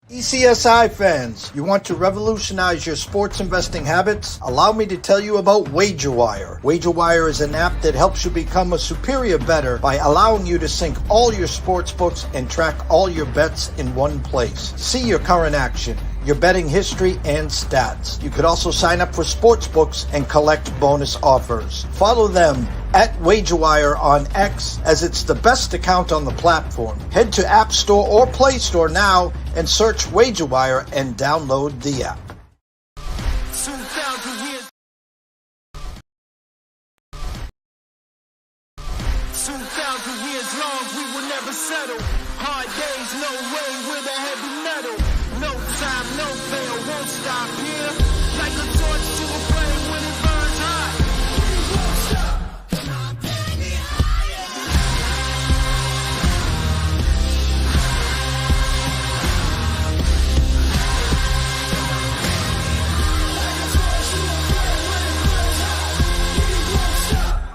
TPCSI fans, you want to revolutionize your sports investing habits? Allow me to tell you about WagerWire. WagerWire is an app that helps you become a superior bettor by allowing you to sync all your sports books and track all your bets in one place. See your current action, your betting history, and stats. You could also sign up for sports books and collect bonus offers. Follow them at WagerWire on X, as it's the best account on the platform. Head to App Store or Play Store now and search WagerWire and download the app. 2,000 years. 2,000 years long, we will never settle. Hard days, no way, with a heavy metal. No time, no fail, won't stop here. Like a torch to a flame when it burns hot. We won't stop. Come on, baby, higher. Like a torch to a flame when it burns hot. We won't stop.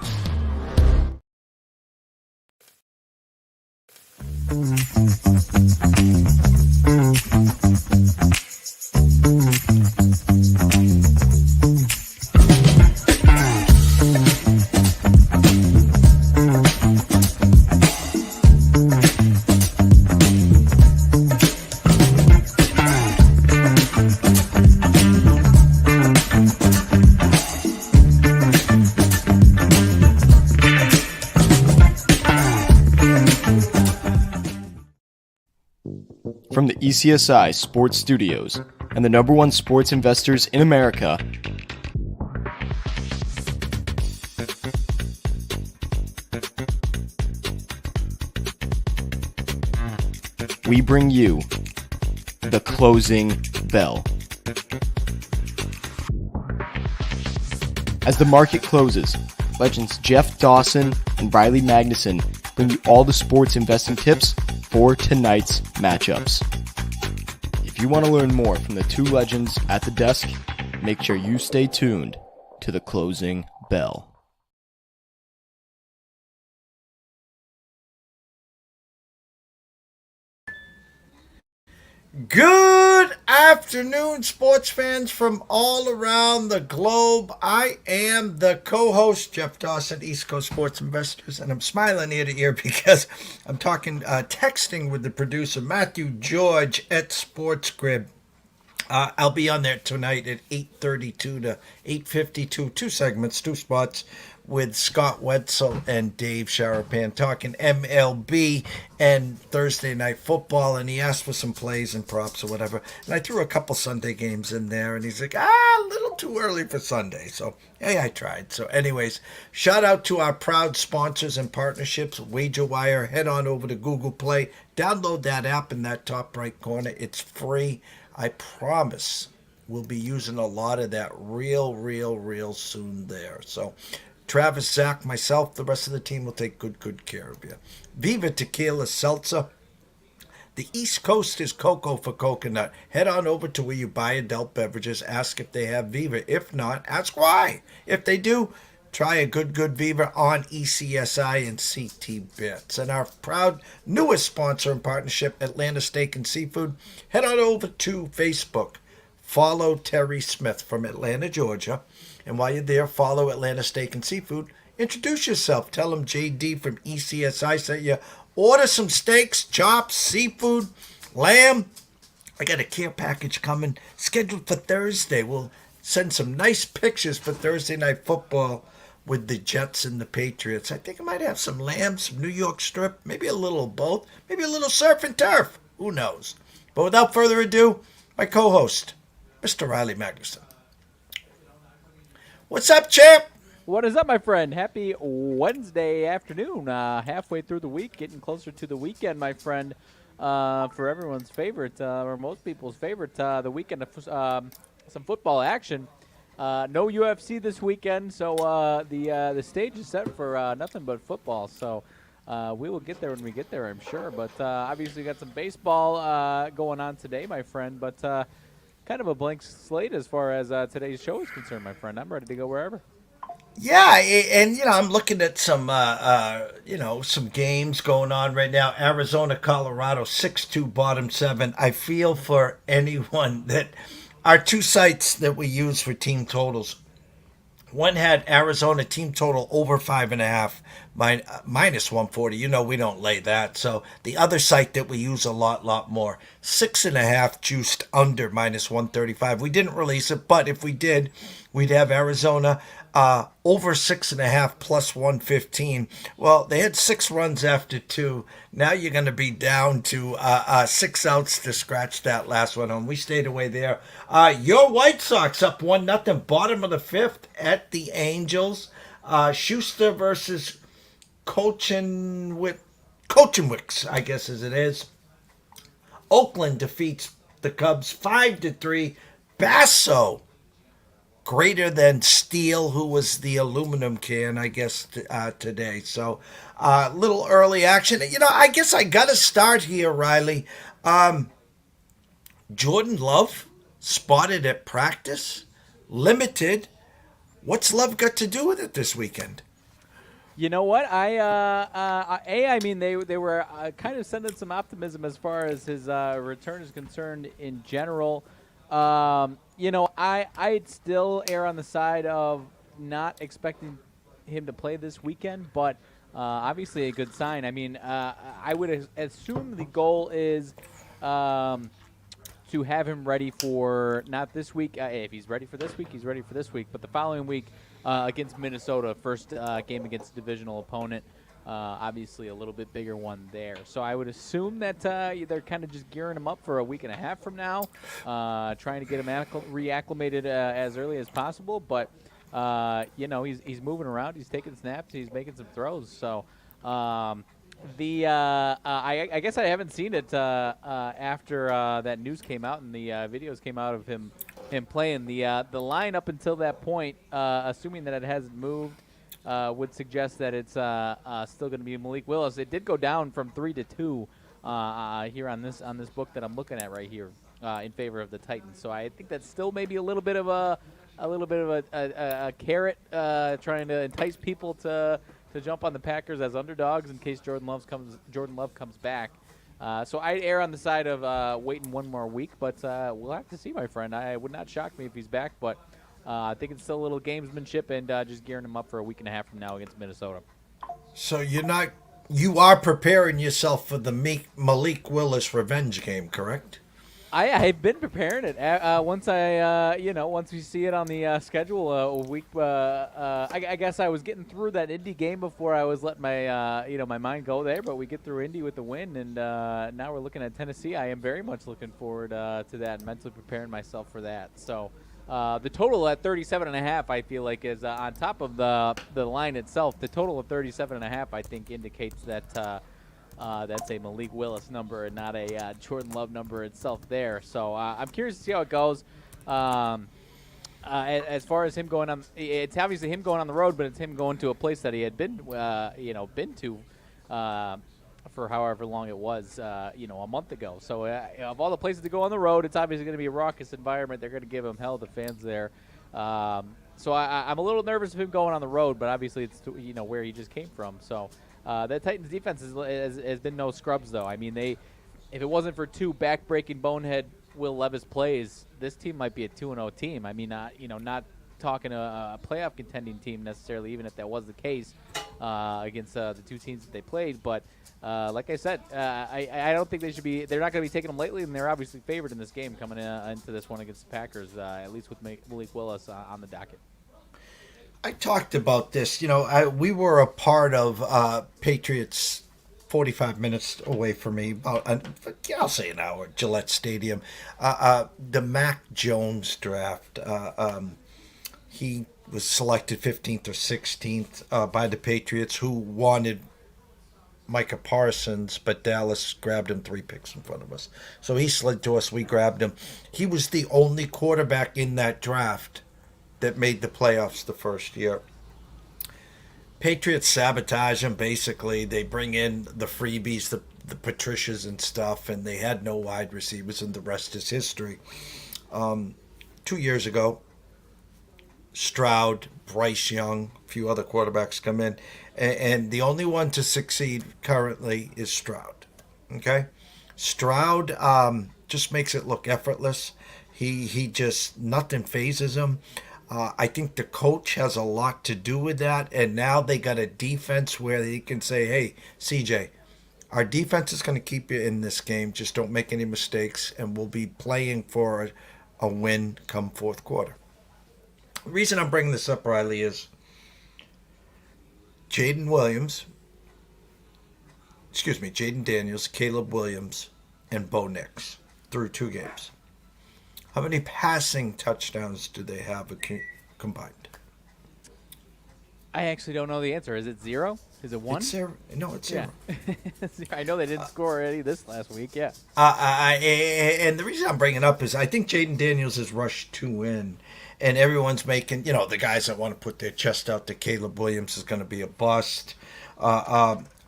From the ECSI Sports Studios and the #1 sports investors in America, we bring you the closing bell. As the market closes, legends Jeff Dawson and Riley Magnuson bring you all the sports investing tips for tonight's matchups. If you want to learn more from the two legends at the desk, make sure you stay tuned to the closing bell. Good afternoon, sports fans from all around the globe. I am the co-host, Jeff Dawson, East Coast Sports Investors, and I'm smiling ear to ear because I'm texting with the producer, Matthew George at Sports Grid. I'll be on there tonight at 8:32 to 8:52, two segments, two spots, with Scott Wetzel and Dave Sharapan talking MLB and Thursday Night Football, and he asked for some plays and props or whatever, and I threw a couple Sunday games in there, and he's like, a little too early for Sunday, so hey, I tried. So anyways, shout out to our proud sponsors and partnerships, WagerWire. Head on over to Google Play, download that app in that top right corner. It's free. I promise we'll be using a lot of that real soon there. So Travis, Zach, myself, the rest of the team will take good care of you. Viva Tequila Seltzer. The East Coast is cocoa for coconut. Head on over to where you buy adult beverages. Ask if they have Viva. If not, ask why. If they do, try a good Viva on ECSI and CT Bits. And our proud newest sponsor and partnership, Atlanta Steak and Seafood. Head on over to Facebook. Follow Terry Smith from Atlanta, Georgia. And while you're there, follow Atlanta Steak and Seafood. Introduce yourself. Tell them JD from ECSI sent you. Order some steaks, chops, seafood, lamb. I got a care package coming, scheduled for Thursday. We'll send some nice pictures for Thursday Night Football with the Jets and the Patriots. I think I might have some lamb, some New York strip, maybe a little of both, maybe a little surf and turf. Who knows? But without further ado, my co-host, Mr. Riley Magnuson. What's up, champ? What is up, my friend? Happy Wednesday afternoon. Halfway through the week, getting closer to the weekend, my friend. For everyone's favorite, or most people's favorite, the weekend of some football action. No UFC this weekend, so the stage is set for nothing but football. So we will get there when we get there, I'm sure. But obviously, got some baseball going on today, my friend. But kind of a blank slate as far as today's show is concerned, my friend. I'm ready to go wherever. Yeah, and I'm looking at some some games going on right now. Arizona, Colorado, 6-2 bottom seven. I feel for anyone that our two sites that we use for team totals. One had Arizona team total over 5.5, minus 140. We don't lay that. So the other site that we use a lot more, 6.5 juiced under minus 135. We didn't release it, but if we did, we'd have Arizona over 6.5 plus 115. Well, they had 6 runs after two. Now you're going to be down to 6 outs to scratch that last one home. We stayed away there. Your White Sox up 1-0, bottom of the fifth at the Angels. Schuster versus Cochinwicks, I guess as it is. Oakland defeats the Cubs 5-3. Basso greater than steel, who was the aluminum can, I guess, today. So, little early action. I guess I got to start here, Riley. Jordan Love spotted at practice, limited. What's Love got to do with it this weekend? You know what? I mean, they were kind of sending some optimism as far as his return is concerned in general. I'd still err on the side of not expecting him to play this weekend, but obviously a good sign. I mean, I would assume the goal is to have him ready for not this week. If he's ready for this week, he's ready for this week. But the following week against Minnesota, first game against a divisional opponent, obviously a little bit bigger one there. So I would assume that they're kind of just gearing him up for a week and a half from now, trying to get him reacclimated as early as possible. But, he's moving around. He's taking snaps. He's making some throws. So I guess I haven't seen it after that news came out and the videos came out of him playing. The line up until that point, assuming that it hasn't moved, would suggest that it's still going to be Malik Willis. It did go down from 3-2 here on this book that I'm looking at right here in favor of the Titans. So I think that's still maybe a little bit of a carrot trying to entice people to jump on the Packers as underdogs in case Jordan Love comes back. So I'd err on the side of waiting one more week, but we'll have to see, my friend. It would not shock me if he's back, but I think it's still a little gamesmanship and just gearing him up for a week and a half from now against Minnesota. So you are preparing yourself for the Malik Willis revenge game, correct? I've been preparing it. Once we see it on the schedule a week, I guess I was getting through that Indy game before I was letting my mind go there. But we get through Indy with the win, and now we're looking at Tennessee. I am very much looking forward to that and mentally preparing myself for that. So the total at 37.5, I feel like, is on top of the line itself. The total of 37.5, I think, indicates that. That's a Malik Willis number and not a Jordan Love number itself there. So I'm curious to see how it goes. As far as him going on, it's obviously him going on the road, but it's him going to a place that he had been to for however long it was, a month ago. So of all the places to go on the road, it's obviously going to be a raucous environment. They're going to give him hell, the fans there. So I'm a little nervous of him going on the road, but obviously it's where he just came from. So. That Titans defense has been no scrubs, though. I mean, if it wasn't for two back-breaking bonehead Will Levis plays, this team might be a 2-0 team. I mean, not talking a playoff contending team necessarily, even if that was the case against the two teams that they played. But like I said, I don't think they're not going to be taking them lightly, and they're obviously favored in this game coming into this one against the Packers, at least with Malik Willis on the docket. I talked about this. We were a part of Patriots 45 minutes away from me, I'll say an hour, Gillette Stadium. The Mac Jones draft. He was selected 15th or 16th by the Patriots, who wanted Micah Parsons, but Dallas grabbed him 3 picks in front of us. So he slid to us. We grabbed him. He was the only quarterback in that draft that made the playoffs the first year. Patriots sabotage him, basically. They bring in the freebies, the Patricias and stuff, and they had no wide receivers, and the rest is history. 2 years ago, Stroud, Bryce Young, a few other quarterbacks come in, and the only one to succeed currently is Stroud. Okay, Stroud just makes it look effortless. He just nothing phases him. I think the coach has a lot to do with that, and now they got a defense where he can say, "Hey, CJ, our defense is going to keep you in this game. Just don't make any mistakes, and we'll be playing for a win come fourth quarter." The reason I'm bringing this up, Riley, is Jaden Daniels, Caleb Williams, and Bo Nix through 2 games. How many passing touchdowns do they have combined? I actually don't know the answer. Is it 0? Is it 1? It's 0. No, it's 0. I know they didn't score any this last week. Yeah. And the reason I'm bringing it up is I think Jaden Daniels has rushed 2 in, and everyone's making, the guys that want to put their chest out that Caleb Williams is going to be a bust.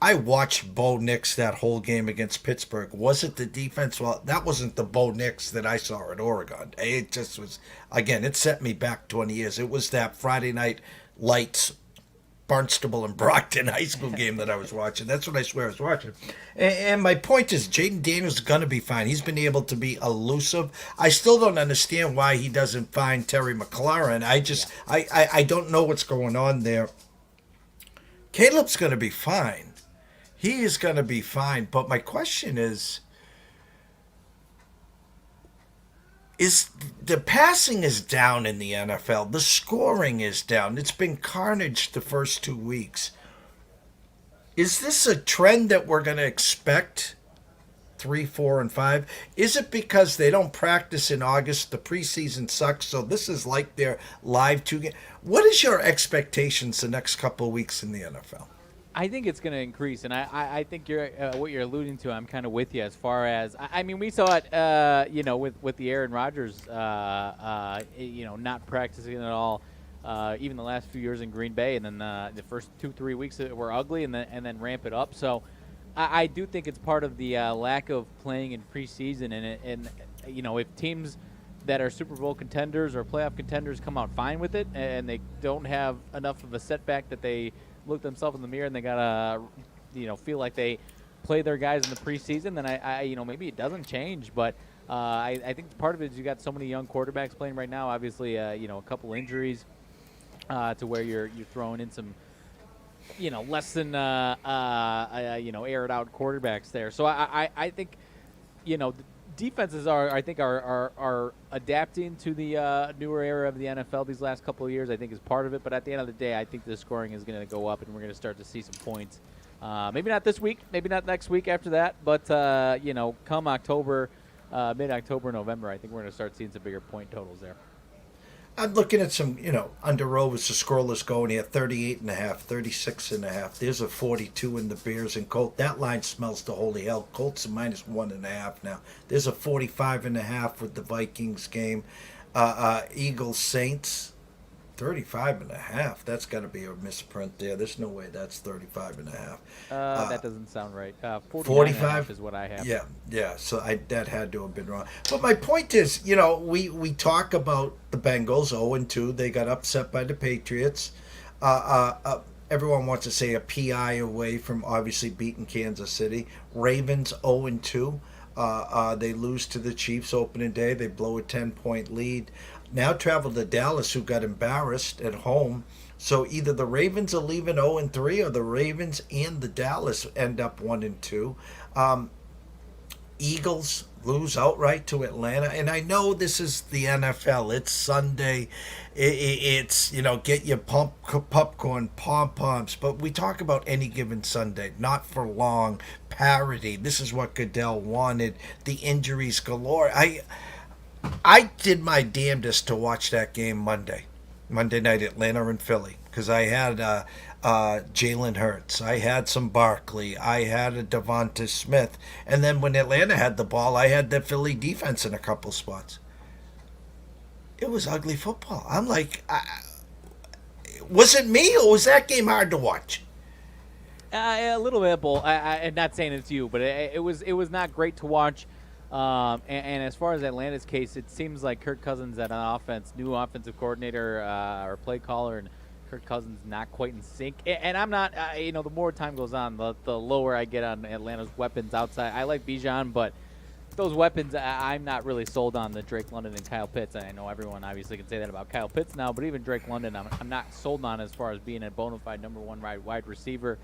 I watched Bo Nix that whole game against Pittsburgh. Was it the defense? Well, that wasn't the Bo Nix that I saw at Oregon. It just was, again, it set me back 20 years. It was that Friday night lights, Barnstable and Brockton high school game that I was watching. That's what I swear I was watching. And my point is, Jaden Daniels is going to be fine. He's been able to be elusive. I still don't understand why he doesn't find Terry McLaurin. I don't know what's going on there. Caleb's going to be fine. He is going to be fine. But my question is the passing is down in the NFL. The scoring is down. It's been carnage the first 2 weeks. Is this a trend that we're going to expect 3, 4, and 5? Is it because they don't practice in August? The preseason sucks, so this is like their live 2 game. What is your expectations the next couple of weeks in the NFL? I think it's going to increase, and I think what you're alluding to. I'm kind of with you as far as I mean, we saw it, with the Aaron Rodgers, not practicing at all, even the last few years in Green Bay, and then the first 2-3 weeks that were ugly, and then ramp it up. So I do think it's part of the lack of playing in preseason, and if teams that are Super Bowl contenders or playoff contenders come out fine with it, and they don't have enough of a setback that they look themselves in the mirror and they gotta, feel like they play their guys in the preseason, then I maybe it doesn't change. But I think part of it is you got so many young quarterbacks playing right now. Obviously, a couple injuries to where you're throwing in some, less than aired out quarterbacks there. So I think, defenses are adapting to the newer era of the NFL these last couple of years. I think is part of it, but at the end of the day, I think the scoring is going to go up, and we're going to start to see some points. Maybe not this week, maybe not next week after that, but come October, mid-October, November, I think we're going to start seeing some bigger point totals there. I'm looking at some, under Rovers, the scoreless going here, 38.5, 36.5. There's a 42 in the Bears and Colts. That line smells to holy hell. Colts are -1.5 now. There's a 45.5 with the Vikings game. Eagles, Saints, 35.5. That's got to be a misprint there. There's no way that's 35.5. That doesn't sound right. 45 is what I have. Yeah. So that had to have been wrong. But my point is, we talk about the Bengals 0-2. They got upset by the Patriots. Everyone wants to say a PI away from obviously beating Kansas City. Ravens 0-2. They lose to the Chiefs opening day. They blow a 10-point lead. Now travel to Dallas, who got embarrassed at home. So either the Ravens are leaving 0-3, or the Ravens and the Dallas end up 1-2. Eagles lose outright to Atlanta, and I know this is the NFL. It's Sunday. It's get your popcorn, pom-poms. But we talk about any given Sunday, not for long. Parity. This is what Goodell wanted. The injuries galore. I did my damnedest to watch that game Monday night, Atlanta and Philly, because I had Jalen Hurts, I had some Barkley, I had a Devonta Smith, and then when Atlanta had the ball, I had the Philly defense in a couple spots. It was ugly football. I'm like, was it me, or was that game hard to watch? A little bit, Bull. I'm not saying it's you, but it was not great to watch. And as far as Atlanta's case, it seems like Kirk Cousins at an offense, new offensive coordinator or play caller, and Kirk Cousins not quite in sync. And I'm not, the more time goes on, the lower I get on Atlanta's weapons outside. I like Bijan, but those weapons, I'm not really sold on the Drake London and Kyle Pitts. I know everyone obviously can say that about Kyle Pitts now, but even Drake London, I'm not sold on as far as being a bona fide number one wide receiver.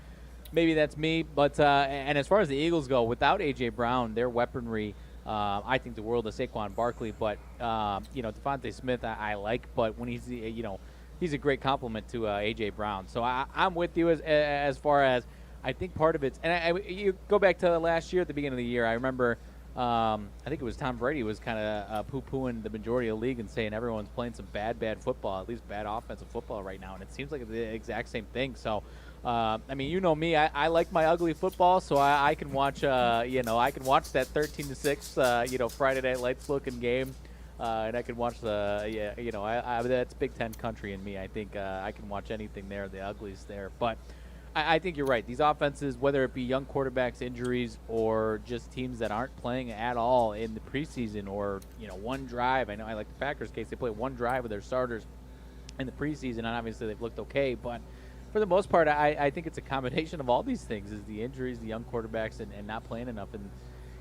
Maybe that's me, but and as far as the Eagles go, without A.J. Brown, their weaponry, I think the world of Saquon Barkley, but Devontae Smith I like, but when he's he's a great compliment to A.J. Brown. So I'm with you as far as I think part of it's, and you go back to last year at the beginning of the year, I remember I think it was Tom Brady was kind of poo-pooing the majority of the league and saying everyone's playing some bad football, at least bad offensive football right now, and it seems like the exact same thing. So you know me, I like my ugly football, so I can watch, I can watch that 13-6, Friday Night Lights looking game, and I can watch that's Big Ten country in me. I think I can watch anything there, the uglies there. But I think you're right. These offenses, whether it be young quarterbacks, injuries, or just teams that aren't playing at all in the preseason, or one drive. I know I like the Packers' case; they play one drive with their starters in the preseason, and obviously they've looked okay, but for the most part, I think it's a combination of all these things: is the injuries, the young quarterbacks, and not playing enough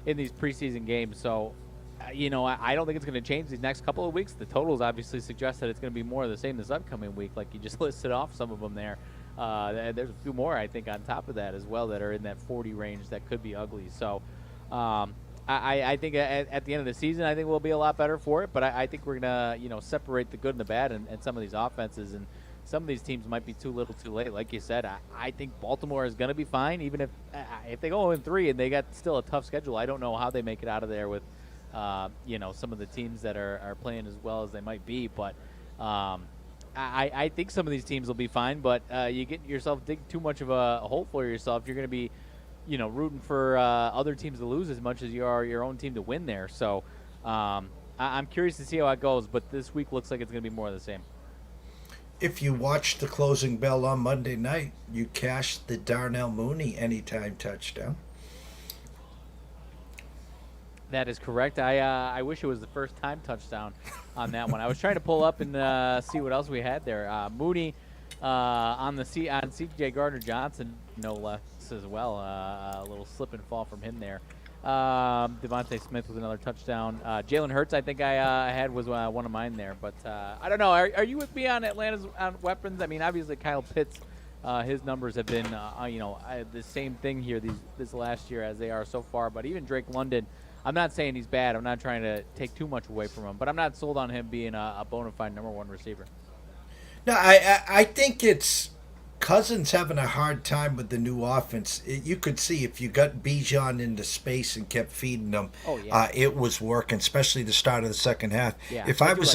in these preseason games. So, I don't think it's going to change these next couple of weeks. The totals obviously suggest that it's going to be more of the same this upcoming week, like you just listed off some of them there. There's a few more, I think, on top of that as well that are in that 40 range that could be ugly. So, I think at the end of the season, I think we'll be a lot better for it. But I think we're going to, separate the good and the bad in some of these offenses. And some of these teams might be too little too late. Like you said, I think Baltimore is going to be fine, even if they go 0-3 and they got still a tough schedule. I don't know how they make it out of there with, some of the teams that are playing as well as they might be. But I think some of these teams will be fine. But you get yourself dig too much of a hole for yourself. You're going to be, rooting for other teams to lose as much as you are your own team to win there. So I'm curious to see how it goes. But this week looks like it's going to be more of the same. If you watched the closing bell on Monday night, you cashed the Darnell Mooney anytime touchdown. That is correct. I wish it was the first time touchdown on that one. I was trying to pull up and see what else we had there. Mooney on C.J. Gardner-Johnson, no less as well. A little slip and fall from him there. Devontae Smith with another touchdown. Jalen Hurts, I think I had was one of mine there. But I don't know. Are you with me on Atlanta's weapons? I mean, obviously Kyle Pitts, his numbers have been the same thing here this last year as they are so far. But even Drake London, I'm not saying he's bad. I'm not trying to take too much away from him. But I'm not sold on him being a bona fide number one receiver. No, I think it's Cousins having a hard time with the new offense. You could see if you got Bijan into space and kept feeding them, it was working, especially the start of the second half. Yeah, if I was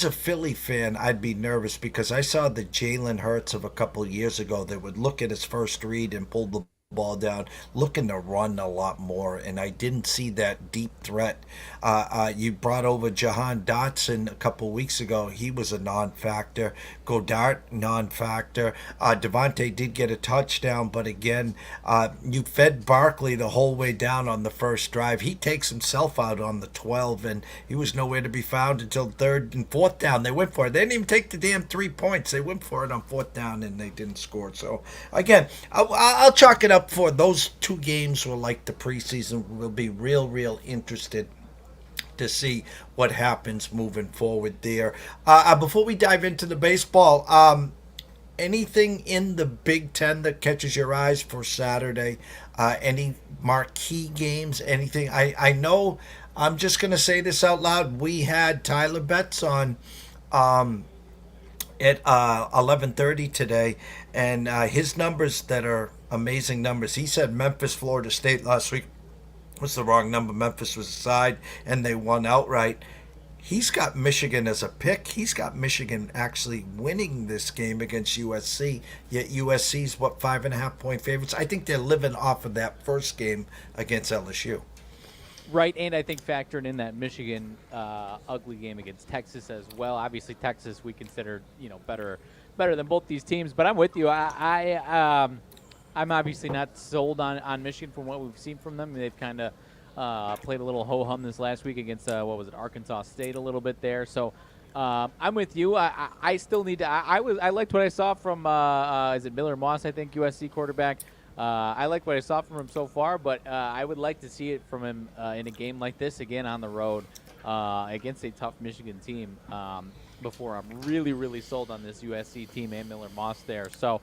a Philly fan, I'd be nervous because I saw the Jalen Hurts of a couple of years ago that would look at his first read and pull the ball down, looking to run a lot more, and I didn't see that deep threat. You brought over Jahan Dotson a couple weeks ago. He was a non-factor. Godart, non-factor. Devontae did get a touchdown, but again, you fed Barkley the whole way down on the first drive. He takes himself out on the 12, and he was nowhere to be found until third and fourth down. They went for it. They didn't even take the damn 3 points. They went for it on fourth down, and they didn't score. So, again, I'll chalk it up for those two games were like the preseason. We'll be real interested to see what happens moving forward there. Before we dive into the baseball, anything in the Big Ten that catches your eyes for Saturday? Any marquee games? Anything? I know, I'm just going to say this out loud. We had Tyler Betts on at 11:30 today, and his numbers that are amazing numbers. He said Memphis, Florida State last week was the wrong number. Memphis was aside, and they won outright. He's got Michigan as a pick. He's got Michigan actually winning this game against USC. Yet USC's 5.5 point favorites. I think they're living off of that first game against LSU. Right, and I think factoring in that Michigan ugly game against Texas as well. Obviously, Texas we consider better than both these teams. But I'm with you. I'm obviously not sold on Michigan from what we've seen from them. They've kind of Played a little ho-hum this last week against, Arkansas State a little bit there. So I'm with you. I still need to. I liked what I saw from, is it Miller Moss, I think, USC quarterback. I like what I saw from him so far, but I would like to see it from him in a game like this again on the road against a tough Michigan team before I'm really, really sold on this USC team and Miller Moss there. So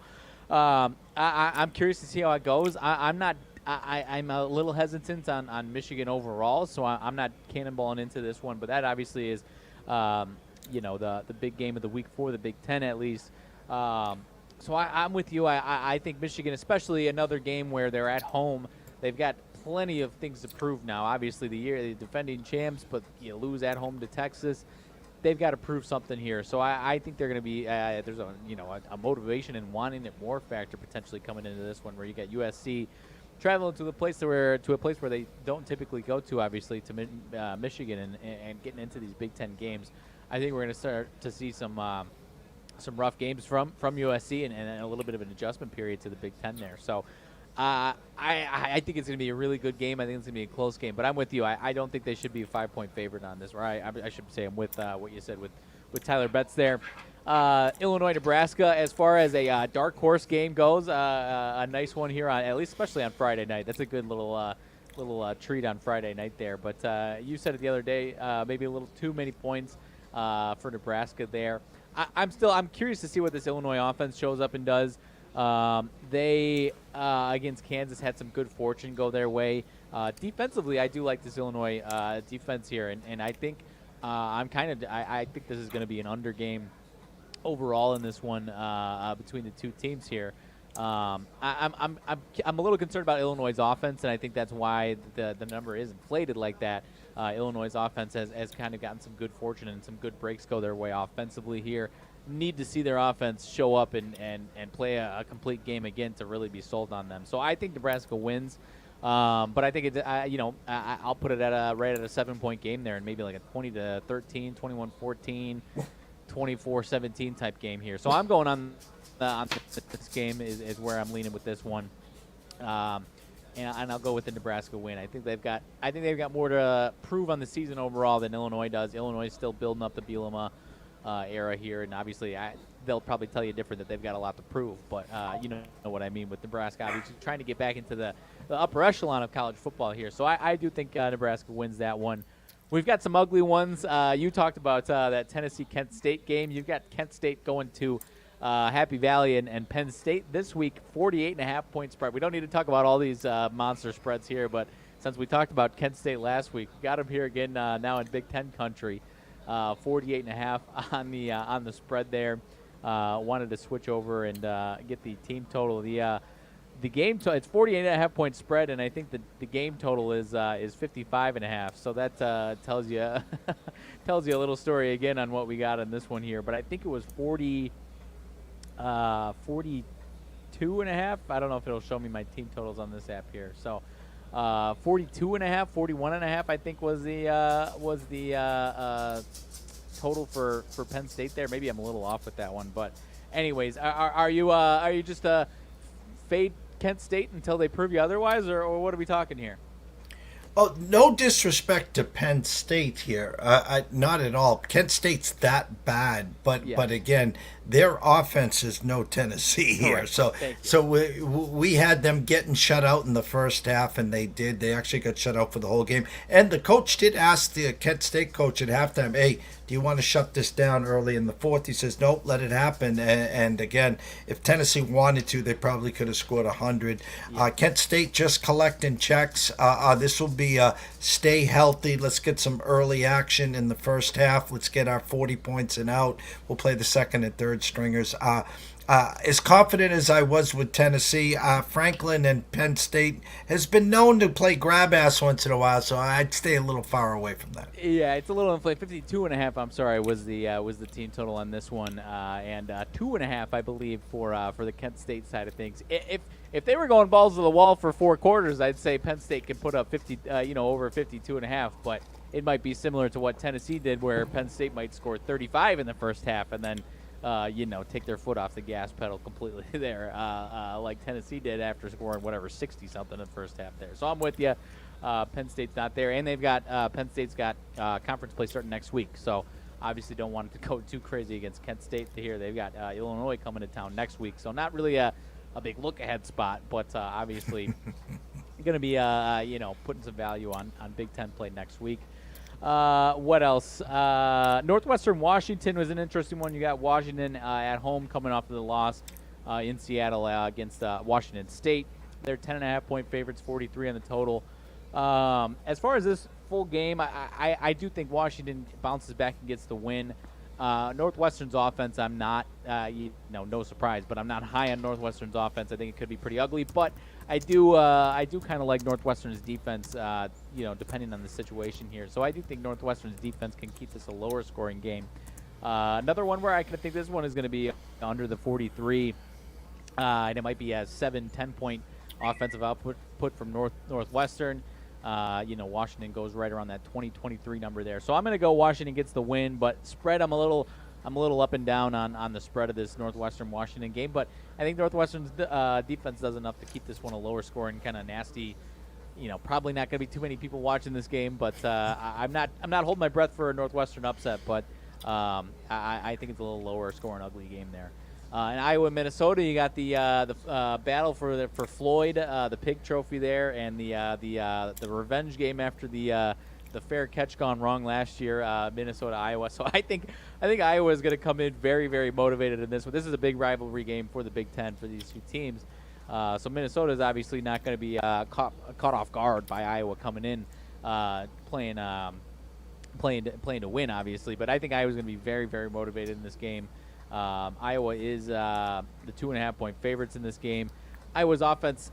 I'm curious to see how it goes. I'm a little hesitant on Michigan overall, so I'm not cannonballing into this one. But that obviously is, the big game of the week for the Big Ten at least. So I'm with you. I think Michigan, especially another game where they're at home, they've got plenty of things to prove now. Obviously, the defending champs, but you lose at home to Texas. They've got to prove something here. So I think they're going to be there's a motivation and wanting it more factor potentially coming into this one, where you got USC traveling to a place where they don't typically go to, obviously, to Michigan and getting into these Big Ten games. I think we're going to start to see some rough games from USC and a little bit of an adjustment period to the Big Ten there. So I think it's going to be a really good game. I think it's going to be a close game. But I'm with you. I don't think they should be a 5-point favorite on this. Or I should say I'm with what you said with Tyler Betts there. Illinois, Nebraska, as far as a dark horse game goes, a nice one here, at least especially on Friday night. That's a good little treat on Friday night there. But you said it the other day, maybe a little too many points for Nebraska there. I'm curious to see what this Illinois offense shows up and does. They against Kansas had some good fortune go their way. Defensively, I do like this Illinois defense here, and I think I think this is going to be an under game overall in this one between the two teams here. I'm a little concerned about Illinois' offense, and I think that's why the number is inflated like that. Illinois' offense has kind of gotten some good fortune and some good breaks go their way offensively here. Need to see their offense show up and play a complete game again to really be sold on them. So I think Nebraska wins, but I think I'll put it right at a 7-point game there, and maybe like a 20-13, 21-14, 24-17 type game here. So I'm going on this game is where I'm leaning with this one. And I'll go with the Nebraska win. I think they've got more to prove on the season overall than Illinois does. Illinois is still building up the Bielema era here, and obviously they'll probably tell you different, that they've got a lot to prove. But you know what I mean with Nebraska, obviously trying to get back into the upper echelon of college football here. So I do think Nebraska wins that one. We've got some ugly ones. You talked about that Tennessee-Kent State game. You've got Kent State going to Happy Valley and Penn State this week, 48.5-point spread. We don't need to talk about all these monster spreads here, but since we talked about Kent State last week, got them here again now in Big Ten country. 48.5 on the spread there. Wanted to switch over and get the team total. The game it's 48.5-point spread, and I think the game total is 55.5. So that tells you a little story again on what we got on this one here. But I think it was 42.5. I don't know if it'll show me my team totals on this app here. So 42.5, 41.5, I think was the total for Penn State there. Maybe I'm a little off with that one, but anyways, are you just fade Kent State until they prove you otherwise, or what are we talking here? Oh, no disrespect to Penn State here. Not at all. Kent State's that bad, but again, their offense is no Tennessee here. So we had them getting shut out in the first half, and they did. They actually got shut out for the whole game. And the coach did ask the Kent State coach at halftime, "Hey, do you want to shut this down early in the fourth?" He says, "Nope, let it happen." And again, if Tennessee wanted to, they probably could have scored 100. Kent State just collecting checks. This will be stay healthy. Let's get some early action in the first half. Let's get our 40 points and out. We'll play the second and third stringers. As confident as I was with Tennessee, Franklin and Penn State has been known to play grab ass once in a while, so I'd stay a little far away from that. Yeah, it's a little inflated. 52.5. I'm sorry, was the team total on this one, and 2.5, I believe, for the Kent State side of things. If they were going balls to the wall for 4 quarters, I'd say Penn State can put up 50, over 52.5, but it might be similar to what Tennessee did, where Penn State might score 35 in the first half and then take their foot off the gas pedal completely there, like Tennessee did after scoring 60-something in the first half there. So I'm with you. Penn State's not there, and they've got Penn State's got conference play starting next week. So obviously don't want it to go too crazy against Kent State here. They've got Illinois coming to town next week, so not really a big look-ahead spot, but obviously going to be putting some value on Big Ten play next week. What else? Northwestern Washington was an interesting one. You got Washington at home coming off of the loss in Seattle against Washington State. They're 10.5-point favorites, 43 on the total. As far as this full game, I do think Washington bounces back and gets the win. Northwestern's offense, I'm not, no surprise, but I'm not high on Northwestern's offense. I think it could be pretty ugly, but I do kind of like Northwestern's defense, depending on the situation here. So I do think Northwestern's defense can keep this a lower scoring game. Another one where I kind of think this one is going to be under the 43, and it might be a 7-10 point offensive output from Northwestern. Washington goes right around that 20-23 number there. So I'm going to go Washington gets the win, but spread I'm a little up and down on the spread of this Northwestern Washington game, but I think Northwestern's defense does enough to keep this one a lower scoring, kind of nasty. Probably not going to be too many people watching this game, but I'm not holding my breath for a Northwestern upset, but I think it's a little lower scoring, ugly game there. In Iowa, Minnesota, you got the battle for Floyd, the pig trophy there, and the revenge game after the fair catch gone wrong last year, Minnesota, Iowa. So I think Iowa is going to come in very, very motivated in this one. This is a big rivalry game for the Big Ten for these two teams. So Minnesota is obviously not going to be caught off guard by Iowa coming in playing to win, obviously. But I think Iowa's going to be very, very motivated in this game. Iowa is the 2.5-point favorites in this game. Iowa's offense,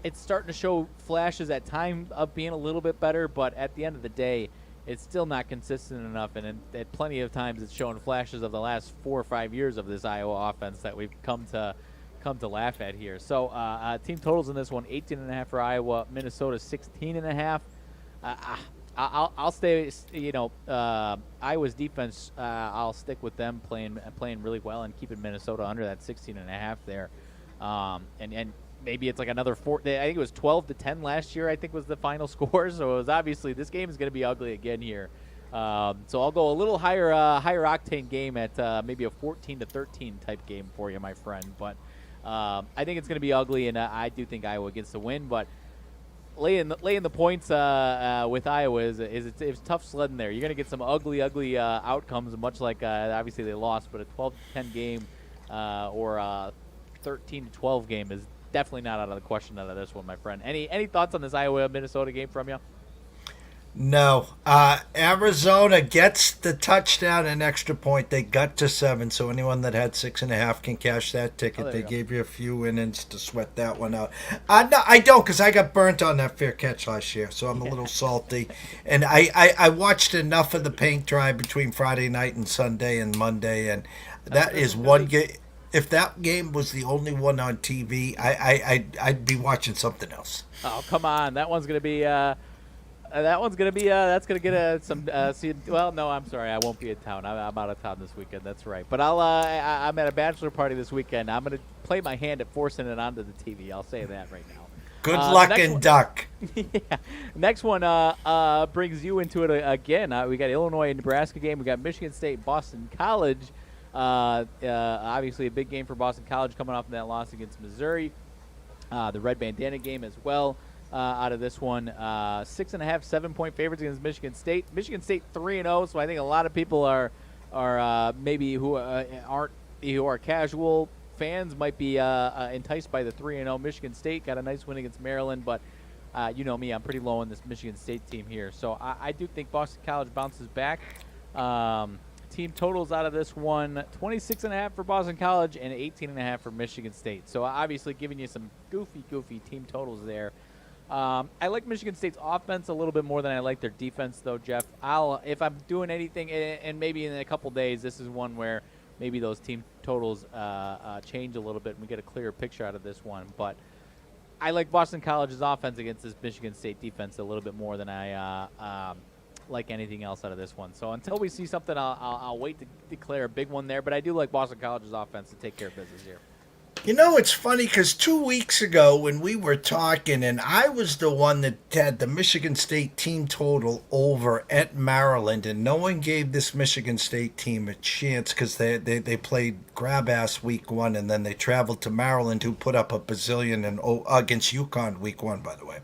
it's starting to show flashes at time of being a little bit better, but at the end of the day, it's still not consistent enough. And at plenty of times, it's shown flashes of the last 4 or 5 years of this Iowa offense that we've come to laugh at here. So team totals in this one: 18.5 for Iowa, Minnesota 16.5. I'll stay. Iowa's defense. I'll stick with them playing really well and keeping Minnesota under that 16.5 there. And maybe it's like another 4. I think it was 12-10 last year. I think was the final score. So it was obviously this game is going to be ugly again here. So I'll go a little higher octane game at maybe a 14-13 type game for you, my friend. But I think it's going to be ugly, and I do think Iowa gets the win. But laying the points with Iowa it's tough sledding there. You're going to get some ugly outcomes, much like obviously they lost, but a 12-10 game or a 13-12 game is definitely not out of the question out of this one, my friend. Any thoughts on this Iowa-Minnesota game from you? No. Arizona gets the touchdown and extra point. They got to 7, so anyone that had 6.5 can cash that ticket. They gave you a few innings to sweat that one out. I don't, because I got burnt on that fair catch last year, so I'm a little salty. And I watched enough of the paint dry between Friday night and Sunday and Monday, and that is one game. If that game was the only one on TV, I'd be watching something else. Oh, come on. That one's going to be that's gonna get some. Well, no, I'm sorry, I won't be in town. I'm out of town this weekend. That's right. But I'm at a bachelor party this weekend. I'm gonna play my hand at forcing it onto the TV. I'll say that right now. Good luck and duck. Yeah. Next one brings you into it again. We got Illinois and Nebraska game. We got Michigan State, Boston College. Obviously a big game for Boston College coming off of that loss against Missouri. The red bandana game as well. Out of this one, 6.5, 7-point favorites against Michigan State. Michigan State 3-0, so I think a lot of people are maybe who are casual fans might be enticed by the 3-0. Michigan State got a nice win against Maryland, but you know me, I'm pretty low on this Michigan State team here. So I do think Boston College bounces back. Team totals out of this one: 26.5 for Boston College and 18.5 for Michigan State. So obviously giving you some goofy team totals there. I like Michigan State's offense a little bit more than I like their defense, though, Jeff. If I'm doing anything, and maybe in a couple days, this is one where maybe those team totals change a little bit and we get a clearer picture out of this one. But I like Boston College's offense against this Michigan State defense a little bit more than I like anything else out of this one. So until we see something, I'll wait to declare a big one there. But I do like Boston College's offense to take care of business here. You know, it's funny because 2 weeks ago when we were talking, and I was the one that had the Michigan State team total over at Maryland, and no one gave this Michigan State team a chance because they played grab ass week one, and then they traveled to Maryland, who put up a bazillion and against UConn week one, by the way.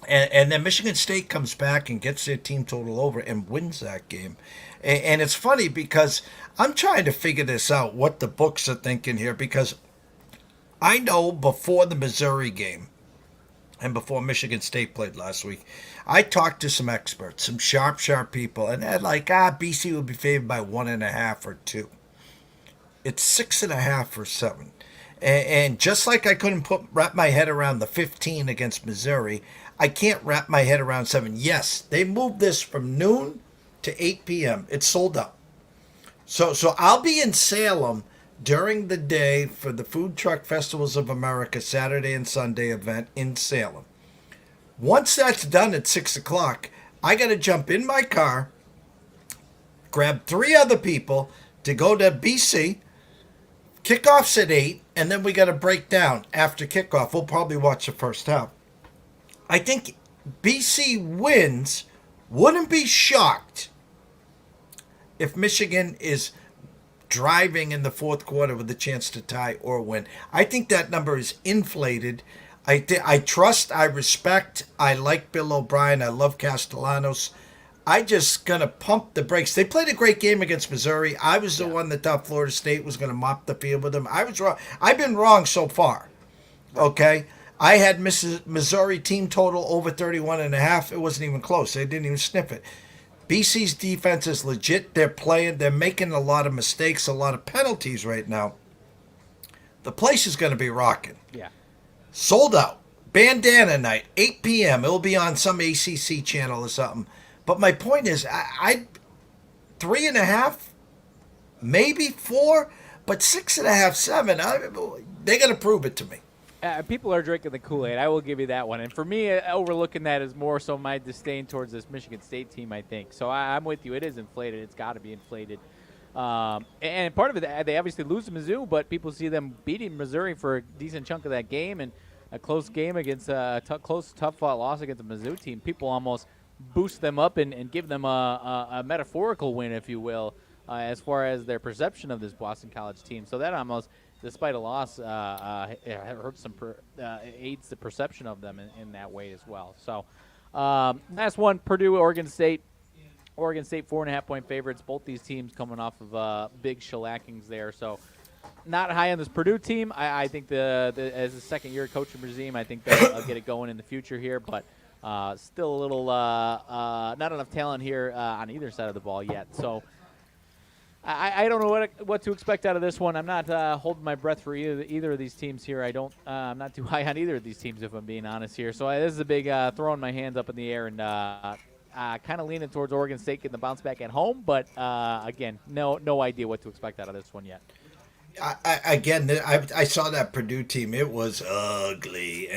And then Michigan State comes back and gets their team total over and wins that game. And it's funny because I'm trying to figure this out, what the books are thinking here, because I know before the Missouri game and before Michigan State played last week, I talked to some experts, some sharp people, and they're like, BC will be favored by 1.5 or 2. It's 6.5 or 7. And just like I couldn't wrap my head around the 15 against Missouri, I can't wrap my head around 7. Yes, they moved this from noon to 8 p.m. It's sold out. So I'll be in Salem during the day for the Food Truck Festivals of America Saturday and Sunday event in Salem. Once that's done at 6 o'clock, I got to jump in my car, grab 3 other people to go to BC. Kickoff's at 8, and then we got to break down after kickoff. We'll probably watch the first half. I think BC wins. Wouldn't be shocked if Michigan is driving in the fourth quarter with a chance to tie or win. I think that number is inflated. I trust, I respect, I like Bill O'Brien, I love Castellanos. I just going to pump the brakes. They played a great game against Missouri. I was the one that thought Florida State was going to mop the field with them. I was wrong. I've been wrong so far. Okay? I had Missouri team total over 31.5. It wasn't even close. They didn't even sniff it. BC's defense is legit. They're playing. They're making a lot of mistakes, a lot of penalties right now. The place is going to be rocking. Yeah. Sold out. Bandana night, 8 p.m. It'll be on some ACC channel or something. But my point is, I 3.5, maybe 4, but 6.5, 7. They got to prove it to me. People are drinking the Kool-Aid. I will give you that one. And for me, overlooking that is more so my disdain towards this Michigan State team, I think. So I'm with you. It is inflated. It's got to be inflated. And part of it, they obviously lose to Mizzou, but people see them beating Missouri for a decent chunk of that game, and a close game against a tough loss against a Mizzou team. People almost boost them up and give them a metaphorical win, if you will, as far as their perception of this Boston College team. So that almost, despite a loss, it hurts aids the perception of them in that way as well. So last one, Purdue, Oregon State. Oregon State 4.5-point favorites. Both these teams coming off of big shellackings there. So not high on this Purdue team. I think as a second-year coaching regime, I think they'll get it going in the future here. But still a little not enough talent here on either side of the ball yet. So I don't know what to expect out of this one. I'm not holding my breath for either of these teams here. I'm not too high on either of these teams, if I'm being honest here. So this is a big throwing my hands up in the air and kind of leaning towards Oregon State getting the bounce back at home. But again, no idea what to expect out of this one yet. I saw that Purdue team. It was ugly,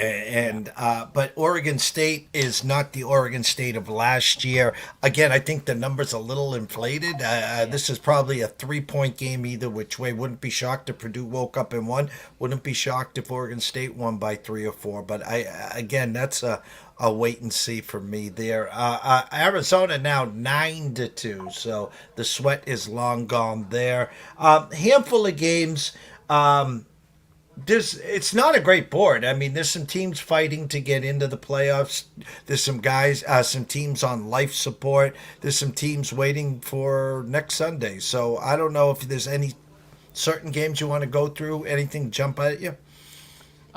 but Oregon State is not the Oregon State of last year. Again, I think the number's a little inflated. This is probably a 3-point game either which way. Wouldn't be shocked if Purdue woke up and won. Wouldn't be shocked if Oregon State won by 3 or 4. But that's a wait and see for me there. Arizona now 9-2, so the sweat is long gone there. Handful of games. It's not a great board. I mean, there's some teams fighting to get into the playoffs. There's some guys, some teams on life support. There's some teams waiting for next Sunday. So I don't know if there's any certain games you want to go through. Anything jump at you?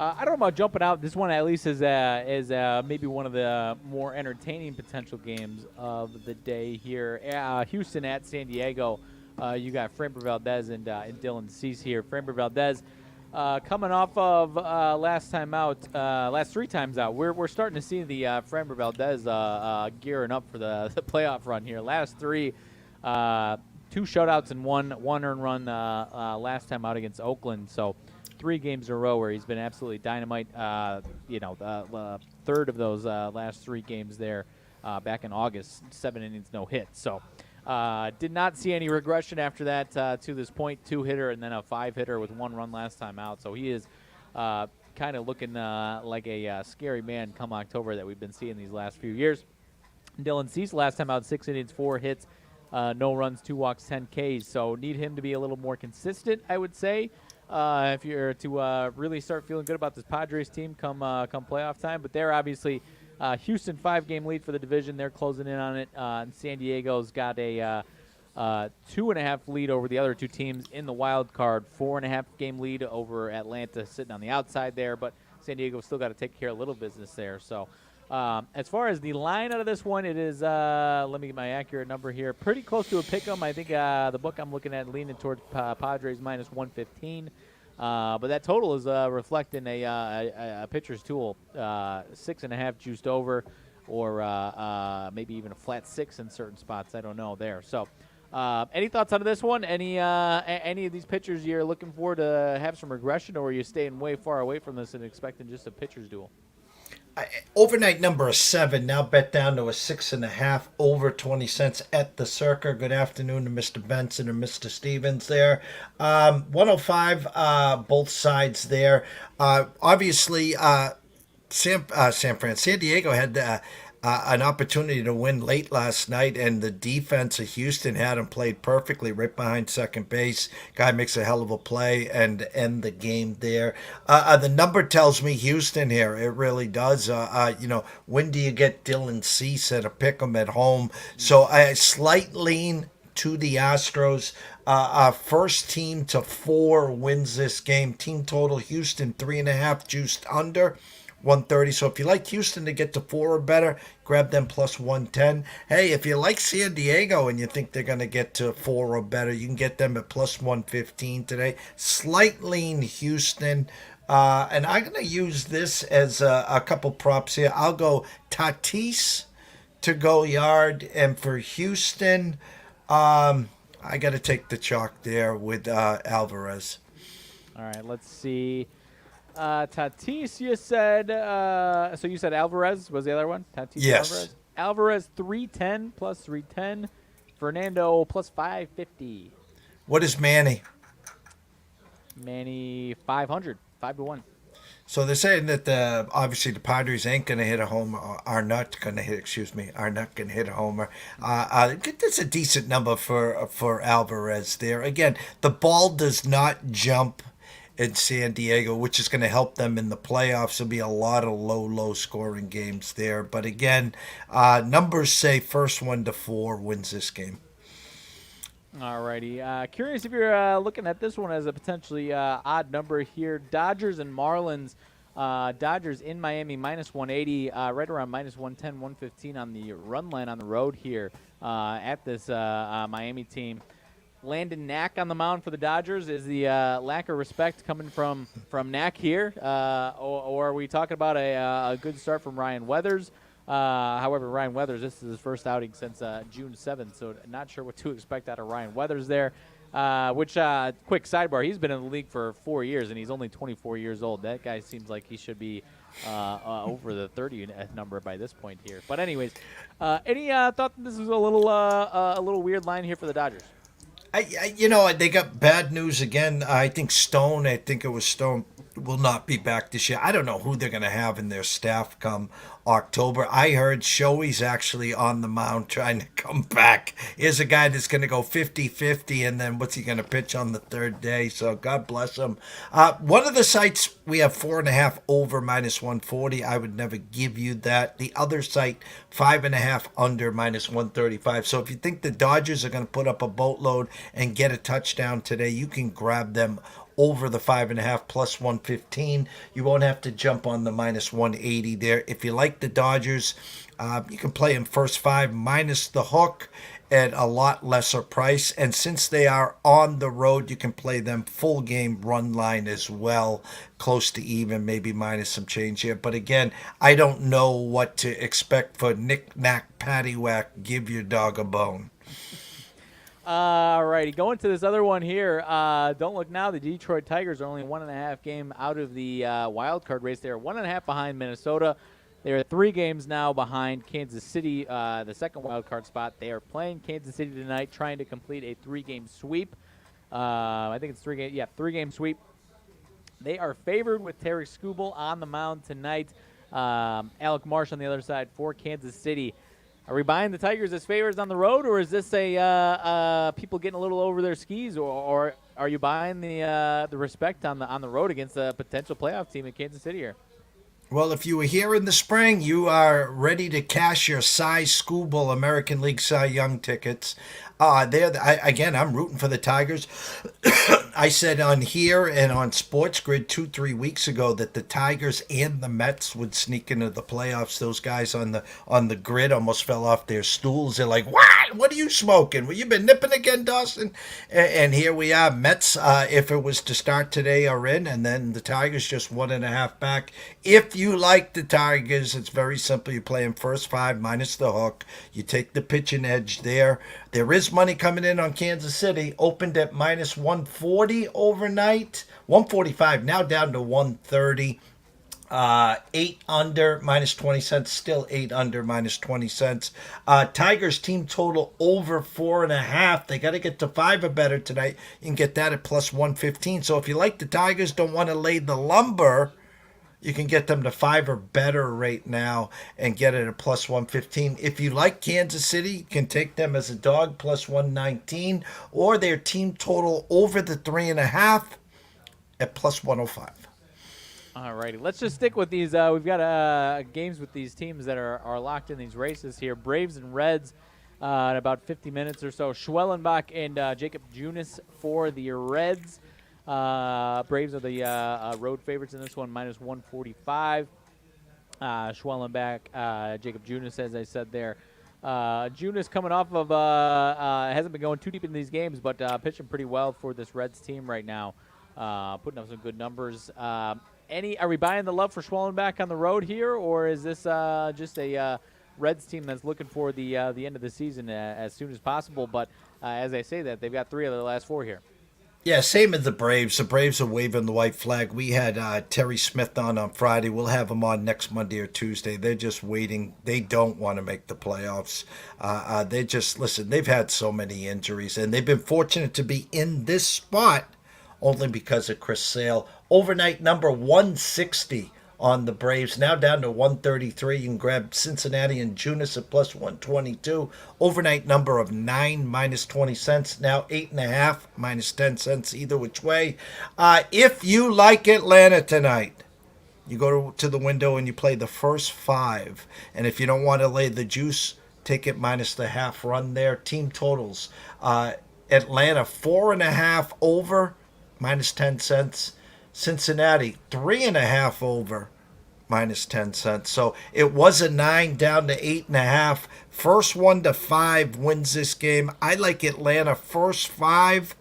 I don't know about jumping out. This one at least is maybe one of the more entertaining potential games of the day here. Houston at San Diego. You got Framber Valdez and Dylan Cease here. Framber Valdez coming off of last 3 times out. We're starting to see the Framber Valdez gearing up for the playoff run here. Last 3, 2 shutouts and one earned run last time out against Oakland. So 3 games in a row where he's been absolutely dynamite. The third of those last 3 games there back in August, 7 innings, no hit. So Did not see any regression after that to this point. 2-hitter and then a 5-hitter with 1 run last time out. So he is kind of looking like a scary man come October that we've been seeing these last few years. Dylan Cease last time out, 6 innings, 4 hits, no runs, 2 walks, 10 Ks. So need him to be a little more consistent, I would say, if you're to really start feeling good about this Padres team come playoff time. But they're obviously Houston 5-game lead for the division. They're closing in on it. And San Diego's got a 2.5 lead over the other 2 teams in the wild card. 4.5-game lead over Atlanta, sitting on the outside there. But San Diego's still got to take care of a little business there. So. As far as the line out of this one, it is, let me get my accurate number here, pretty close to a pick 'em. I think the book I'm looking at leaning towards Padres minus 115. But that total is reflecting a pitcher's tool, 6.5 juiced over, or maybe even a flat 6 in certain spots. I don't know there. So any thoughts on this one? Any of these pitchers you're looking for to have some regression, or are you staying way far away from this and expecting just a pitcher's duel? Overnight number of 7, now bet down to a 6.5, over 20 cents at the Circa. Good afternoon to Mr. Benson and Mr. Stevens there. 105, both sides there. Obviously, San Diego had an opportunity to win late last night, and the defense of Houston had him played perfectly right behind second base. Guy makes a hell of a play and end the game there. The number tells me Houston here. It really does. When do you get Dylan Cease at a pick 'em at home? So a slight lean to the Astros. First team to 4 wins this game. Team total Houston 3.5 juiced under. 130. So if you like Houston to get to 4 or better, grab them plus 110. Hey, if you like San Diego and you think they're going to get to 4 or better, you can get them at plus 115 today. Slight lean Houston. And I'm going to use this as a couple props here. I'll go Tatis to go yard. And for Houston, I got to take the chalk there with Alvarez. All right, let's see. Tatis, you said, so you said Alvarez was the other one? Tatis, yes. Alvarez? Alvarez, 310 plus 310. Fernando, plus 550. What is Manny? Manny, 500, 5-1. So they're saying that obviously the Padres ain't going to hit a homer, are not going to hit a homer. That's a decent number for Alvarez there. Again, the ball does not jump in San Diego, which is going to help them in the playoffs. There'll be a lot of low scoring games there. But again, numbers say first 1 to 4 wins this game. All righty. Curious if you're looking at this one as a potentially odd number here. Dodgers and Marlins. Dodgers in Miami, minus 180, right around minus 110, 115 on the run line on the road here at this Miami team. Landon Knack on the mound for the Dodgers. Is the lack of respect coming from Knack here, or are we talking about a good start from Ryan Weathers? However, Ryan Weathers, this is his first outing since June 7th, so not sure what to expect out of Ryan Weathers there. Quick sidebar, he's been in the league for 4 years, and he's only 24 years old. That guy seems like he should be over the 30 number by this point here. But anyways, any thought that this was a little weird line here for the Dodgers? They got bad news again. I think Stone will not be back this year. I don't know who they're going to have in their staff come October. I heard Shoei's actually on the mound trying to come back. Here's a guy that's going to go 50-50, and then what's he going to pitch on the third day? So God bless him. One of the sites, we have 4.5 over minus 140. I would never give you that. The other site, 5.5 under minus 135. So if you think the Dodgers are going to put up a boatload and get a touchdown today, you can grab them over the 5.5 plus 115. You won't have to jump on the minus 180 there. If you like the Dodgers, you can play them first 5 minus the hook at a lot lesser price. And since they are on the road, you can play them full game run line as well, close to even, maybe minus some change here. But again, I don't know what to expect for knick-knack, paddywhack, give your dog a bone. All righty, going to this other one here. Don't look now. The Detroit Tigers are only 1.5 game out of the wild card race. They're 1.5 behind Minnesota. They're 3 games now behind Kansas City, the second wild card spot. They are playing Kansas City tonight, trying to complete a 3-game sweep. I think it's 3-game sweep. They are favored with Terry Skubal on the mound tonight. Alec Marsh on the other side for Kansas City. Are we buying the Tigers as favorites on the road, or is this a people getting a little over their skis, or are you buying the respect on the road against a potential playoff team in Kansas City here? Well, if you were here in the spring, you are ready to cash your Cy Skubal American League Cy Young tickets. I'm rooting for the Tigers. I said on here and on Sports Grid 2-3 weeks ago that the Tigers and the Mets would sneak into the playoffs. Those guys on the grid almost fell off their stools. They're like, "What? What are you smoking? Well, you been nipping again, Dawson?" And here we are. Mets, if it was to start today, are in, and then the Tigers just 1.5 back. If you like the Tigers, it's very simple. You play them first 5 minus the hook. You take the pitching edge there. There is money coming in on Kansas City. Opened at minus 140 overnight. 145, now down to 130. 8 under, minus 20 cents. Still 8 under, minus 20 cents. Tigers team total over 4.5. They got to get to 5 or better tonight. You can get that at plus 115. So if you like the Tigers, don't want to lay the lumber, you can get them to 5 or better right now and get it at plus 115. If you like Kansas City, you can take them as a dog, plus 119, or their team total over the 3.5 at plus 105. All righty. Let's just stick with these. We've got games with these teams that are locked in these races here. Braves and Reds in about 50 minutes or so. Schwellenbach and Jacob Junis for the Reds. Braves are the road favorites in this one, minus 145. Schwellenbach, Jacob Junis, as I said there. Junis coming off of hasn't been going too deep in these games, but pitching pretty well for this Reds team right now, putting up some good numbers. Are we buying the love for Schwellenbach on the road here, or is this just a Reds team that's looking for the end of the season as soon as possible? But as I say that, they've got 3 of their last 4 here. Yeah, same as the Braves. The Braves are waving the white flag. We had Terry Smith on Friday. We'll have him on next Monday or Tuesday. They're just waiting. They don't want to make the playoffs. They've had so many injuries, and they've been fortunate to be in this spot only because of Chris Sale. Overnight number 160 on the Braves, now down to 133. You can grab Cincinnati and Junis at plus 122. Overnight number of 9 minus 20 cents, now 8.5 minus 10 cents either which way. If you like Atlanta tonight, you go to the window and you play the first 5. And if you don't want to lay the juice, take it minus the half run there. Team totals, Atlanta 4.5 over, minus 10 cents. Cincinnati 3.5 over, minus 10 cents. So it was a 9 down to 8.5. First 1 to 5 wins this game. I like Atlanta first 5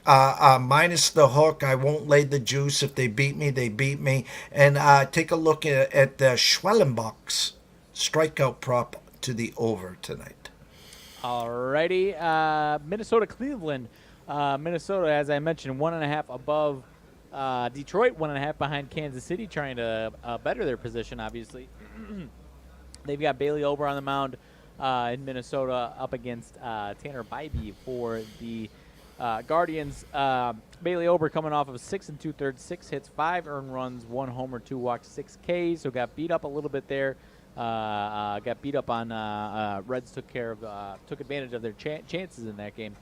minus the hook. I won't lay the juice. If they beat me, they beat me. And take a look at the Schwellenbach's strikeout prop to the over tonight. All righty. Minnesota, Cleveland. Minnesota, as I mentioned, 1.5 above Detroit, 1.5 behind Kansas City, trying to better their position, obviously. They've got Bailey Ober on the mound in Minnesota up against Tanner Bybee for the Guardians. Bailey Ober coming off of 6 2/3, 6 hits, 5 earned runs, 1 homer, 2 walks, 6 Ks. So got beat up a little bit there. Got beat up on Reds took advantage of their chances in that game.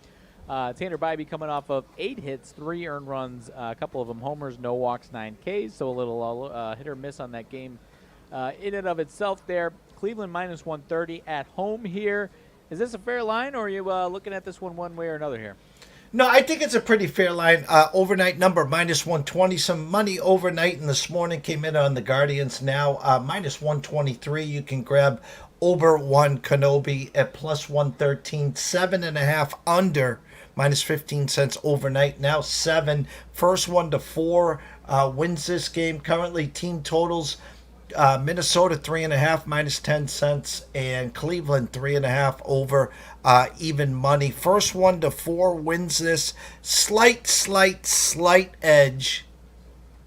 Tanner Bybee coming off of 8 hits, 3 earned runs, a couple of them homers, no walks, 9 Ks, so a little hit or miss on that game in and of itself there. Cleveland minus 130 at home here. Is this a fair line, or are you looking at this one way or another here? No, I think it's a pretty fair line. Overnight number minus 120. Some money overnight and this morning came in on the Guardians now. Minus 123. You can grab Ober 1 Kenobi at plus 113. 7.5 under. Minus 15 cents overnight. Now 7. First 1 to 4 wins this game. Currently team totals. Minnesota 3.5 minus 10 cents. And Cleveland 3.5 over even money. First 1 to 4 wins this. Slight edge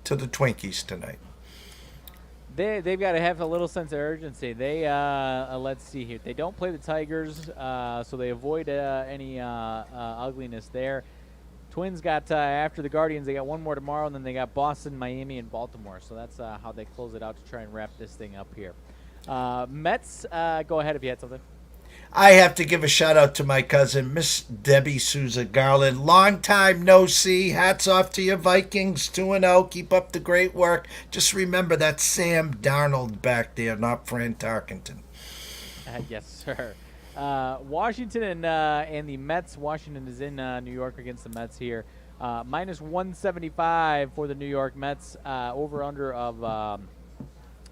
to the Twinkies tonight. they've got to have a little sense of urgency. They let's see here. They don't play the Tigers, so they avoid any ugliness there. Twins got after the Guardians. They got one more tomorrow, and then they got Boston, Miami, and Baltimore. So that's how they close it out to try and wrap this thing up here. Mets, go ahead if you had something. I have to give a shout out to my cousin, Miss Debbie Souza Garland. Long time no see. Hats off to your Vikings, 2-0. Keep up the great work. Just remember that's Sam Darnold back there, not Fran Tarkenton. Yes, sir. Washington and the Mets. Washington is in New York against the Mets here. Minus 175 for the New York Mets. Over-under of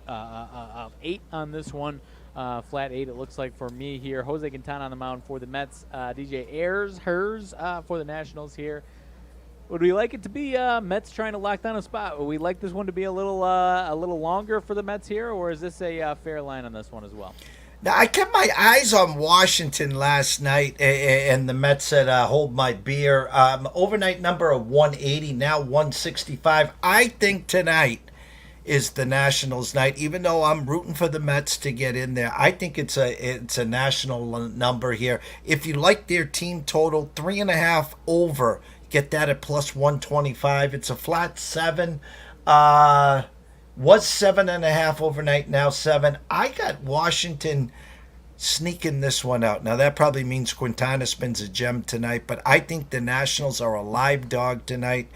8 on this one. Flat 8, it looks like for me here. Jose Quintana on the mound for the Mets. DJ Ayers, hers for the Nationals here. Would we like it to be Mets trying to lock down a spot? Would we like this one to be a little longer for the Mets here, or is this a fair line on this one as well? Now, I kept my eyes on Washington last night, and the Mets said, hold my beer. Overnight number of 180, now 165. I think tonight is the Nationals night, even though I'm rooting for the Mets to get in there. I think it's a national number here. If you like their team total, 3.5 over, get that at plus 125. It's a flat 7. Was 7.5 overnight, now 7. I got Washington sneaking this one out. Now, that probably means Quintana spins a gem tonight, but I think the Nationals are a live dog tonight.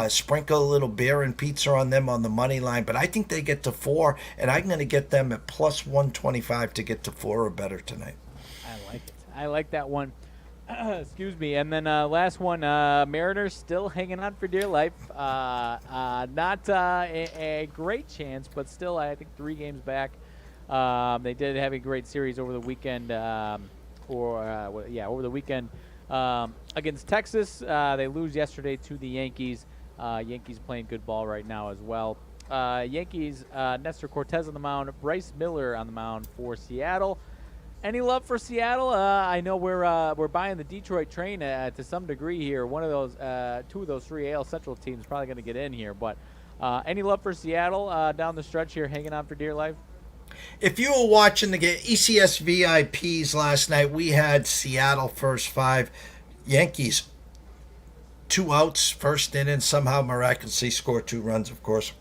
Sprinkle a little beer and pizza on them on the money line, but I think they get to 4, and I'm going to get them at plus 125 to get to 4 or better tonight. I like it. I like that one. Excuse me. And then last one, Mariners still hanging on for dear life. Not a great chance, but still, I think 3 games back. They did have a great series over the weekend, over the weekend against Texas. They lose yesterday to the Yankees. Yankees playing good ball right now as well. Yankees, Nestor Cortez on the mound, Bryce Miller on the mound for Seattle. Any love for Seattle? I know we're buying the Detroit train to some degree here. One of those, 2 of those 3 AL Central teams probably going to get in here. But any love for Seattle down the stretch here, hanging on for dear life? If you were watching the ECS VIPs last night, we had Seattle first 5, Yankees 2 outs, first inning, somehow miraculously score 2 runs, of course.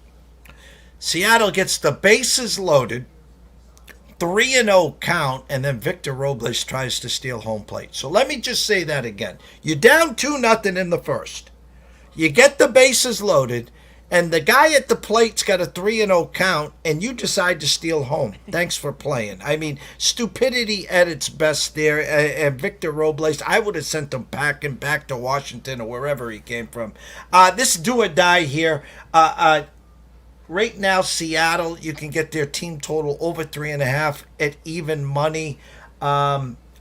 Seattle gets the bases loaded, 3-0 count, and then Victor Robles tries to steal home plate. So let me just say that again. You're down 2-0 in the first. You get the bases loaded, and the guy at the plate's got a 3-0 count, and you decide to steal home. Thanks for playing. I mean, stupidity at its best there. And Victor Robles, I would have sent him packing back to Washington or wherever he came from. This do or die here. Right now, Seattle, you can get their team total over 3.5 at even money.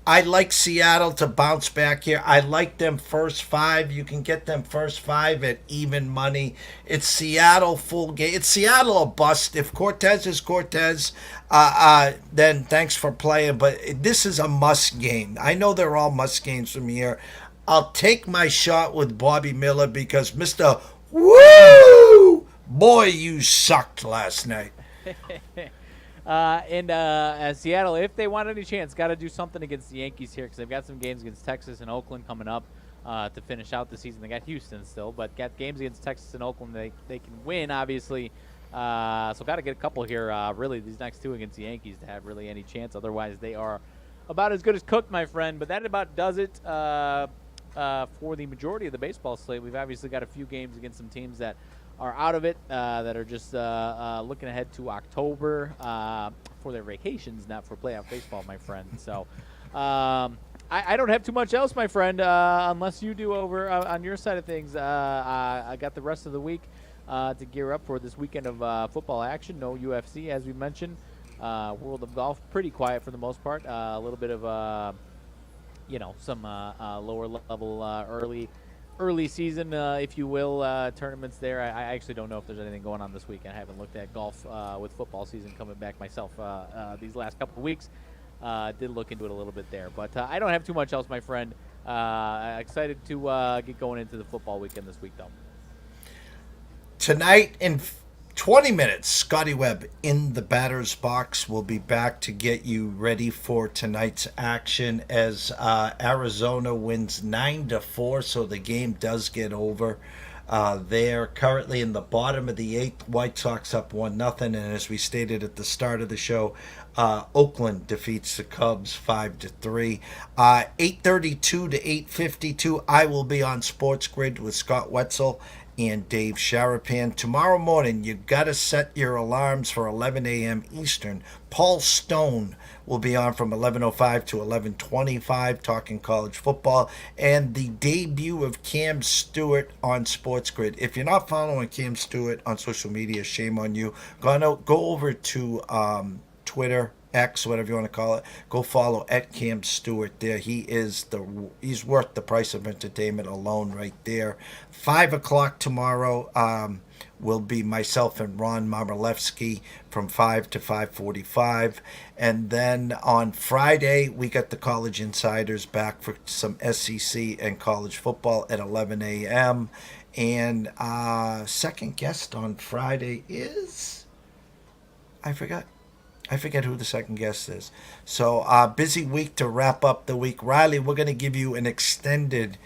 I like Seattle to bounce back here. I like them first 5. You can get them first 5 at even money. It's Seattle full game. It's Seattle a bust. If Cortez is Cortez, then thanks for playing. But this is a must game. I know they're all must games from here. I'll take my shot with Bobby Miller because Mr. Woo! Boy, you sucked last night. Seattle, if they want any chance, got to do something against the Yankees here because they've got some games against Texas and Oakland coming up to finish out the season. They got Houston still, but got games against Texas and Oakland they can win, obviously. So got to get a couple here, really, these next 2 against the Yankees to have really any chance. Otherwise, they are about as good as cooked, my friend. But that about does it for the majority of the baseball slate. We've obviously got a few games against some teams that are out of it, that are just looking ahead to October for their vacations, not for playoff baseball, my friend. So I don't have too much else, my friend, unless you do over on your side of things. I got the rest of the week to gear up for this weekend of football action. No UFC, as we mentioned. World of Golf, pretty quiet for the most part. A little bit of, some lower level early season, if you will, tournaments there. I actually don't know if there's anything going on this week. I haven't looked at golf with football season coming back myself these last couple of weeks. Did look into it a little bit there. But I don't have too much else, my friend. Excited to get going into the football weekend this week, though. Tonight in 20 minutes. Scotty Webb in the batter's box. Will be back to get you ready for tonight's action as Arizona wins 9-4, so the game does get over. They're currently in the bottom of the eighth. White Sox up 1-0, and as we stated at the start of the show, Oakland defeats the Cubs 5-3. 8:32 to 8:52. I will be on Sports Grid with Scott Wetzel and Dave Sharapan. Tomorrow morning, you got to set your alarms for 11 a.m. Eastern. Paul Stone will be on from 11:05 to 11:25 talking college football, and the debut of Cam Stewart on Sports Grid. If you're not following Cam Stewart on social media, shame on you. Go over to Twitter, X, whatever you want to call it. Go follow at Cam Stewart there. He's worth the price of entertainment alone right there. 5 o'clock tomorrow will be myself and Ron Marmolewski from 5 to 5:45. And then on Friday, we got the College Insiders back for some SEC and college football at 11 a.m. And second guest on Friday is... I forget who the second guest is. So busy week to wrap up the week. Riley, we're going to give you an extended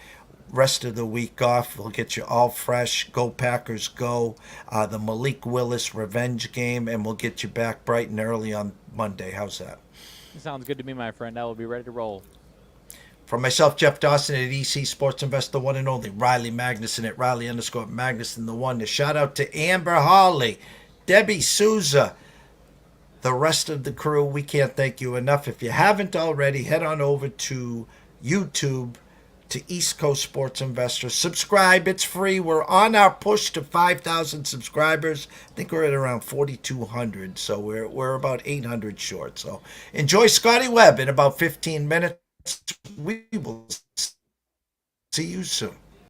rest of the week off. We'll get you all fresh. Go Packers, go. The Malik Willis revenge game, and we'll get you back bright and early on Monday. How's that? Sounds good to me, my friend. I will be ready to roll. For myself, Jeff Dawson at EC Sports Investor, one and only, Riley Magnuson at Riley_Magnuson, the one. A shout out to Amber Hawley, Debbie Souza, the rest of the crew. We can't thank you enough. If you haven't already, head on over to YouTube to East Coast Sports Investor. Subscribe. It's free. We're on our push to 5,000 subscribers. I think we're at around 4,200, so we're about 800 short. So enjoy Scotty Webb in about 15 minutes. We will see you soon.